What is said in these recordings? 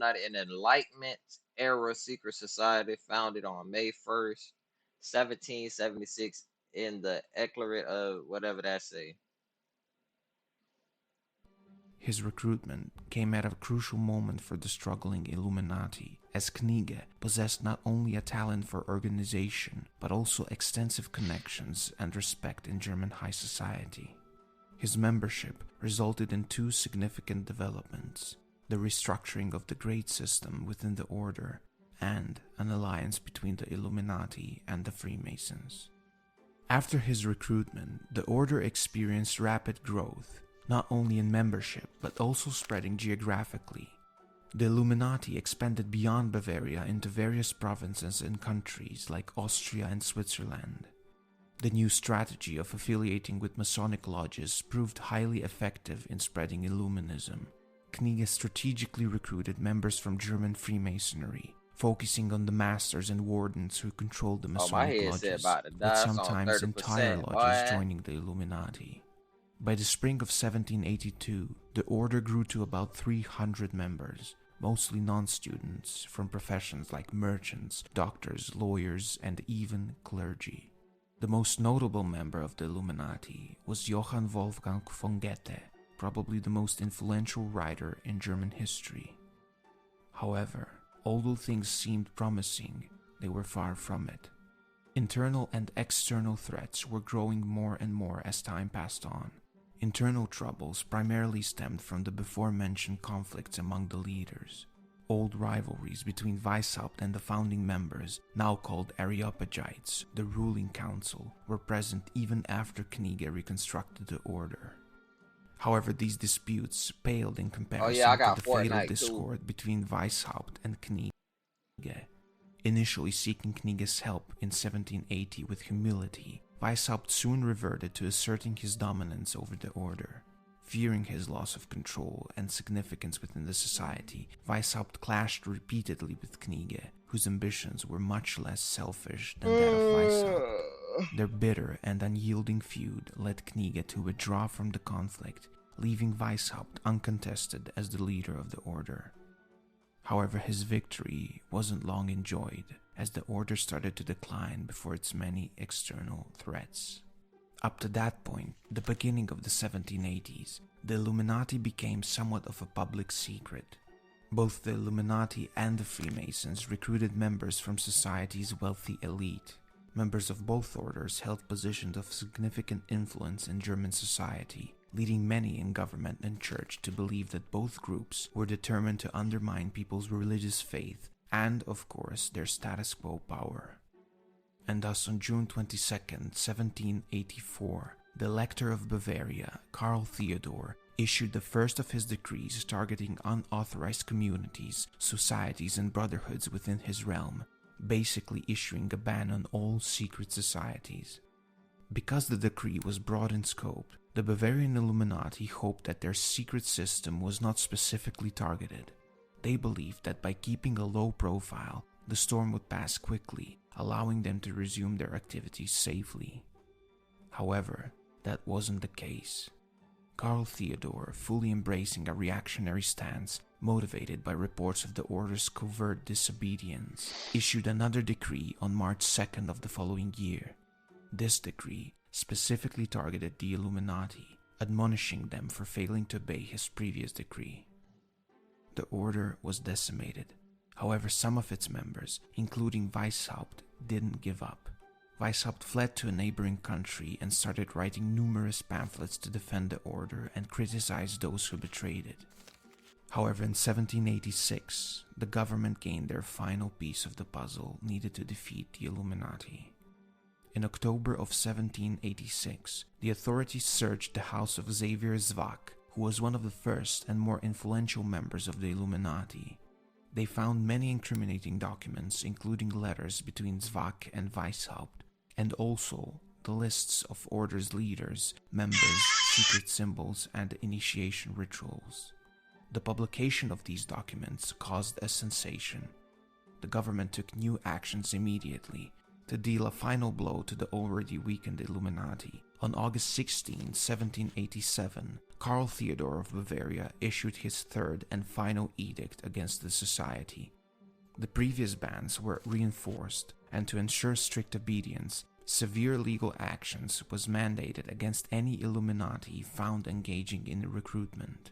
Illuminati, an Enlightenment era secret society founded on May 1st, 1776, in the Electorate of whatever that say. His recruitment came at a crucial moment for the struggling Illuminati, as Knigge possessed not only a talent for organization, but also extensive connections and respect in German high society. His membership resulted in two significant developments: the restructuring of the grade system within the order, and an alliance between the Illuminati and the Freemasons. After his recruitment, the order experienced rapid growth, not only in membership but also spreading geographically. The Illuminati expanded beyond Bavaria into various provinces and countries like Austria and Switzerland. The new strategy of affiliating with Masonic lodges proved highly effective in spreading Illuminism. Knigge strategically recruited members from German Freemasonry, focusing on the masters and wardens who controlled the Oh, my Masonic headset lodges, about to with die. It's on sometimes entire 30%, lodges boy. joining the Illuminati. By the spring of 1782, the order grew to about 300 members, mostly non-students from professions like merchants, doctors, lawyers, and even clergy. The most notable member of the Illuminati was Johann Wolfgang von Goethe, probably the most influential writer in German history. However, although things seemed promising, they were far from it. Internal and external threats were growing more and more as time passed on. Internal troubles primarily stemmed from the before-mentioned conflicts among the leaders. Old rivalries between Weishaupt and the founding members, now called Areopagites, the ruling council, were present even after Knigge reconstructed the order. However, these disputes paled in Oh yeah, I comparison to got the fatal Fortnite too. discord between Weishaupt and Knigge. Initially seeking Knigge's help in 1780 with humility, Weishaupt soon reverted to asserting his dominance over the order. Fearing his loss of control and significance within the society, Weishaupt clashed repeatedly with Knigge, whose ambitions were much less selfish than that of Weishaupt. Their bitter and unyielding feud led Knigge to withdraw from the conflict, leaving Weishaupt uncontested as the leader of the order. However, his victory wasn't long enjoyed, as the order started to decline before its many external threats. Up to that point, the beginning of the 1780s, the Illuminati became somewhat of a public secret. Both the Illuminati and the Freemasons recruited members from society's wealthy elite. Members of both orders held positions of significant influence in German society, leading many in government and church to believe that both groups were determined to undermine people's religious faith and, of course, their status quo power. And thus on June 22, 1784, the Elector of Bavaria, Karl Theodor, issued the first of his decrees targeting unauthorized communities, societies, and brotherhoods within his realm, basically issuing a ban on all secret societies. Because the decree was broad in scope, the Bavarian Illuminati hoped that their secret system was not specifically targeted. They believed that by keeping a low profile, the storm would pass quickly, allowing them to resume their activities safely. However, that wasn't the case. Karl Theodor, fully embracing a reactionary stance, motivated by reports of the order's covert disobedience, issued another decree on March 2nd of the following year. This decree specifically targeted the Illuminati, admonishing them for failing to obey his previous decree. The order was decimated. However, some of its members, including Weishaupt, didn't give up. Weishaupt fled to a neighboring country and started writing numerous pamphlets to defend the order and criticize those who betrayed it. However, in 1786, the government gained their final piece of the puzzle needed to defeat the Illuminati. In October of 1786, the authorities searched the house of Xavier Zwack, who was one of the first and more influential members of the Illuminati. They found many incriminating documents, including letters between Zwack and Weishaupt, and also the lists of order's leaders, members, secret symbols, and initiation rituals. The publication of these documents caused a sensation. The government took new actions immediately to deal a final blow to the already weakened Illuminati. On August 16, 1787, Karl Theodor of Bavaria issued his third and final edict against the society. The previous bans were reinforced, and to ensure strict obedience, severe legal actions was mandated against any Illuminati found engaging in recruitment.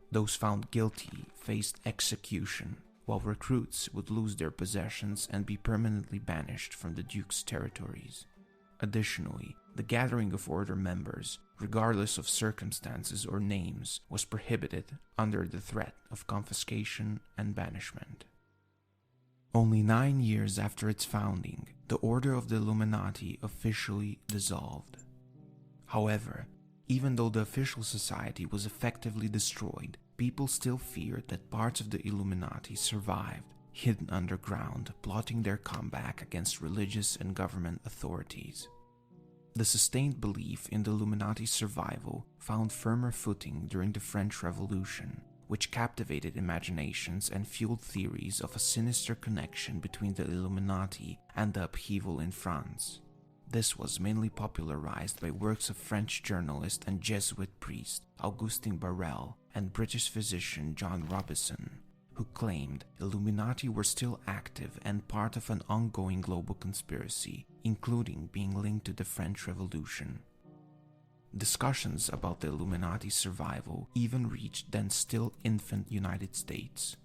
Those found guilty faced execution, while recruits would lose their possessions and be permanently banished from the Duke's territories. Additionally, the gathering of order members, regardless of circumstances or names, was prohibited under the threat of confiscation and banishment. Only 9 years after its founding, the Order of the Illuminati officially dissolved. However, even though the official society was effectively destroyed, people still feared that parts of the Illuminati survived, hidden underground, plotting their comeback against religious and government authorities. The sustained belief in the Illuminati's survival found firmer footing during the French Revolution, which captivated imaginations and fueled theories of a sinister connection between the Illuminati and the upheaval in France. This was mainly popularized by works of French journalist and Jesuit priest Augustin Barrel and British physician John Robison, who claimed Illuminati were still active and part of an ongoing global conspiracy, including being linked to the French Revolution. Discussions about the Illuminati's survival even reached then still infant United States.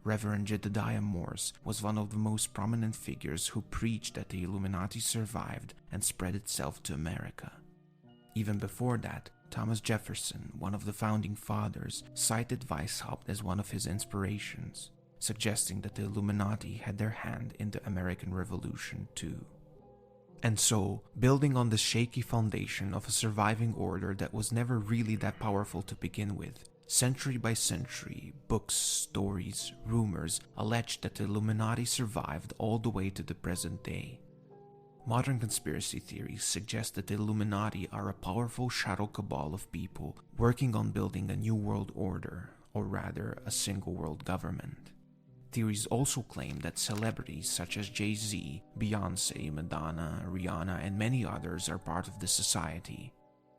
Reverend Jedediah Morse was one of the most prominent figures who preached that the Illuminati survived and spread itself to America. Even before that, Thomas Jefferson, one of the founding fathers, cited Weishaupt as one of his inspirations, suggesting that the Illuminati had their hand in the American Revolution too. And so, building on the shaky foundation of a surviving order that was never really that powerful to begin with, century by century, books, stories, rumors alleged that the Illuminati survived all the way to the present day. Modern conspiracy theories suggest that the Illuminati are a powerful shadow cabal of people working on building a new world order, or rather, a single world government. Theories also claim that celebrities such as Jay-Z, Beyoncé, Madonna, Rihanna, and many others are part of the society.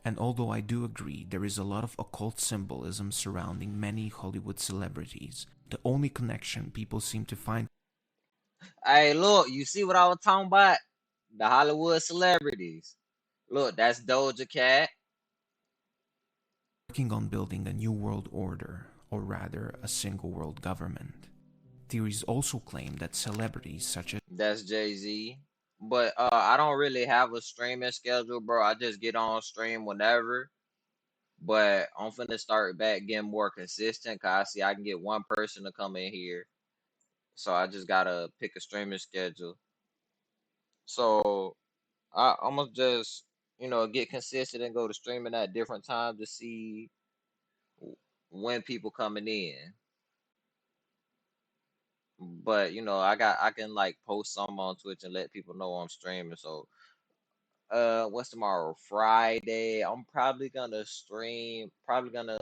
And although I do agree there is a lot of occult symbolism surrounding many Hollywood celebrities, the only connection people seem to find Hey, look, you see what I was talking about? The Hollywood celebrities. Look, that's Doja Cat. working on building a new world order, or rather, a single world government. Theories also claim that celebrities such as That's Jay-Z. But I don't really have a streaming schedule, bro. I just get on stream whenever. But I'm finna start back getting more consistent, cause I see I can get one person to come in here. So I just gotta pick a streaming schedule. So I'm gonna just, get consistent and go to streaming at different times to see when people coming in. But I can like post some on Twitch and let people know I'm streaming. So what's tomorrow? Friday. I'm probably gonna stream, probably gonna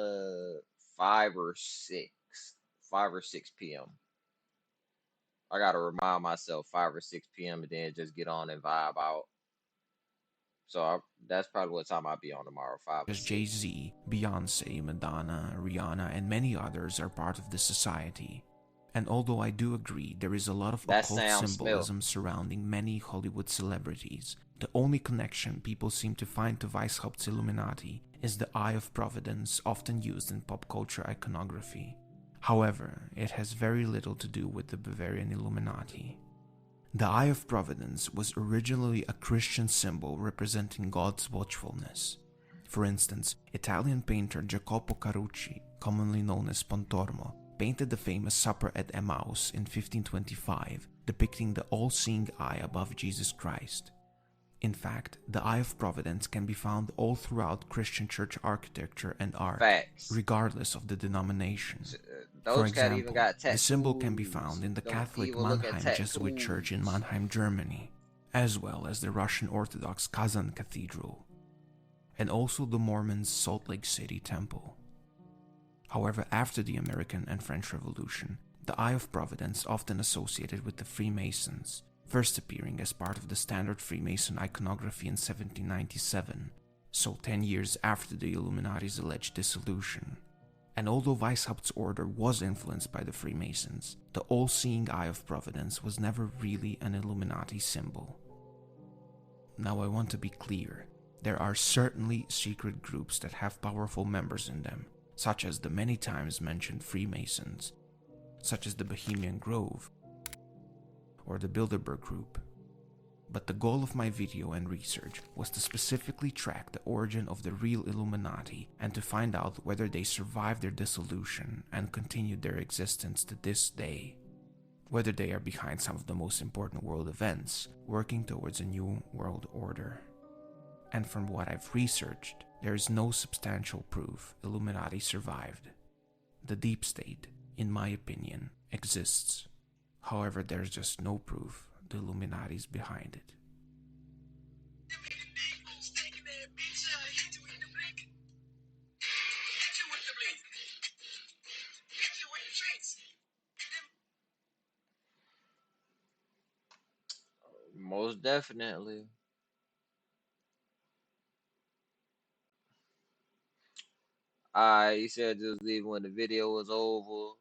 5 or 6, 5 or 6 p.m. I gotta remind myself 5 or 6 p.m. and then just get on and vibe out. So that's probably what time I'll be on tomorrow, 5 or 6. Jay-Z, Beyoncé, Madonna, Rihanna, and many others are part of the society. And although I do agree there is a lot of That occult sound smell. symbolism surrounding many Hollywood celebrities, the only connection people seem to find to Weishaupt's Illuminati is the Eye of Providence often used in pop culture iconography. However, it has very little to do with the Bavarian Illuminati. The Eye of Providence was originally a Christian symbol representing God's watchfulness. For instance, Italian painter Jacopo Carucci, commonly known as Pontormo, painted the famous Supper at Emmaus in 1525, depicting the all-seeing eye above Jesus Christ. In fact, the Eye of Providence can be found all throughout Christian church architecture and art, Facts. regardless of the denomination. For Those cat even example, got the symbol can be tattoos. found in the Them Catholic evil looking Mannheim Jesuit Church in tattoos. Mannheim, Germany, as well as the Russian Orthodox Kazan Cathedral, and also the Mormons' Salt Lake City Temple. However, after the American and French Revolution, the Eye of Providence often associated with the Freemasons, first appearing as part of the standard Freemason iconography in 1797, so 10 years after the Illuminati's alleged dissolution. And although Weishaupt's order was influenced by the Freemasons, the all-seeing eye of Providence was never really an Illuminati symbol. Now I want to be clear, there are certainly secret groups that have powerful members in them, such as the many times mentioned Freemasons, such as the Bohemian Grove or the Bilderberg Group. But the goal of my video and research was to specifically track the origin of the real Illuminati and to find out whether they survived their dissolution and continued their existence to this day. Whether they are behind some of the most important world events, working towards a new world order. And from what I've researched, there is no substantial proof Illuminati survived. The deep state, in my opinion, exists. However, there's just no proof the Illuminati's behind it. Most definitely. Alright, you said just leave when the video was over.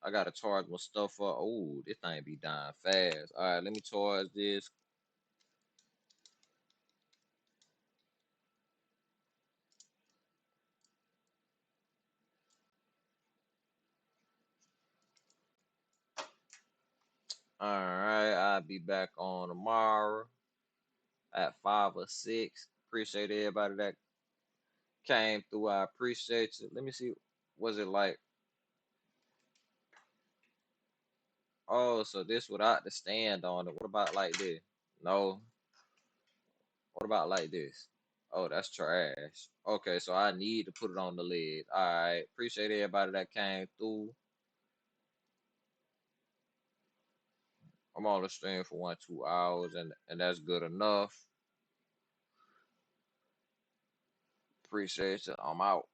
I gotta charge my stuff up. Oh, this thing be dying fast. Alright, let me charge this. Alright, I'll be back on tomorrow at 5 or 6. Appreciate everybody that came through. I appreciate you. Let me see. Was it like, oh, so this without the stand on it. What about like this? No. What about like this? Oh, that's trash. Okay, so I need to put it on the lid. Alright. Appreciate everybody that came through. I'm on the stream for 1, 2 hours and that's good enough. Appreciate you. I'm out.